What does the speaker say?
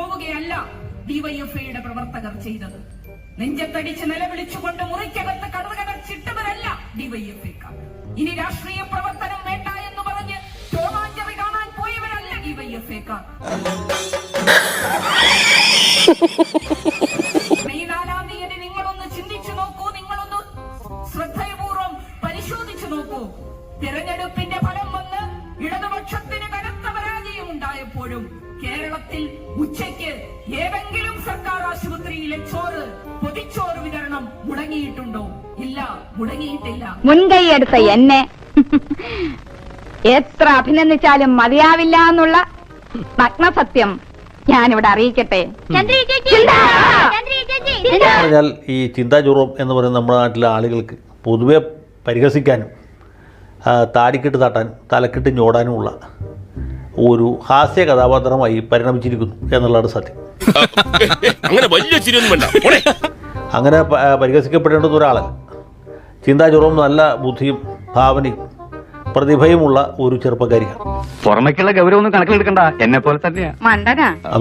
പോവുകയല്ല ഡിവൈഎഫ്ഐയുടെ പ്രവർത്തകർ ചെയ്തത്. നെഞ്ചത്തടിച്ച് നിലവിളിച്ചുകൊണ്ട് മുറിക്കകത്ത് കടച്ചിട്ടവരല്ല ഡിവൈഎഫ്ഐക്കാർ. ഇനി രാഷ്ട്രീയ പ്രവർത്തനം വേണ്ട എന്ന് പറഞ്ഞ് ടോമാഞ്ചറി കാണാൻ പോയവരല്ല ഡിവൈഎഫ്ഐക്കാർ. മെയ് 4-ാം തീയതി നിങ്ങളൊന്ന് ചിന്തിച്ചു നോക്കൂ, നിങ്ങളൊന്ന് ശ്രദ്ധപൂർവ്വം പരിശോധിച്ചു നോക്കൂ. തെരഞ്ഞെടുപ്പിന്റെ ഫലം വന്ന് ഇടതുപക്ഷത്തിന് കനത്ത പരാജയം ഉണ്ടായപ്പോഴും കേരളത്തിൽ ഉച്ചയ്ക്ക് ഏതെങ്കിലും സർക്കാർ ആശുപത്രിയിലെ ചോറ്, പൊതിച്ചോറ് വിതരണം മുടങ്ങിയിട്ടുണ്ടോ? ഇല്ല, മുടങ്ങിയിട്ടില്ല. മുൻകൈയെടുത്ത എന്നെ എത്ര അഭിനന്ദിച്ചാലും മതിയാവില്ല എന്നുള്ള നഗ്നസത്യം ഞാനിവിടെ അറിയിക്കട്ടെ. പറഞ്ഞാൽ ഈ ചിന്താ ജുറോം എന്ന് പറയുന്ന നമ്മുടെ നാട്ടിലെ ആളുകൾക്ക് പൊതുവെ പരിഹസിക്കാനും താടിക്കെട്ട് തട്ടാൻ തലക്കെട്ട് ഞോടാനുമുള്ള ഒരു ഹാസ്യ കഥാപാത്രമായി പരിണമിച്ചിരിക്കുന്നു എന്നുള്ളതാണ് സത്യം. അങ്ങനെ പരിഹസിക്കപ്പെടേണ്ടുന്ന ഒരാളല്ല. ചിന്താ ജുറോം നല്ല ബുദ്ധിയും ഭാവനയും പ്രതിഭയുമുള്ള ഒരു ചെറുപ്പക്കാരിയാണ്. പുറമേക്കുള്ള ഗൗരവൊന്നും കണക്കിലെടുക്കണ്ട, എന്നെ പോലെ തന്നെയാ. അത്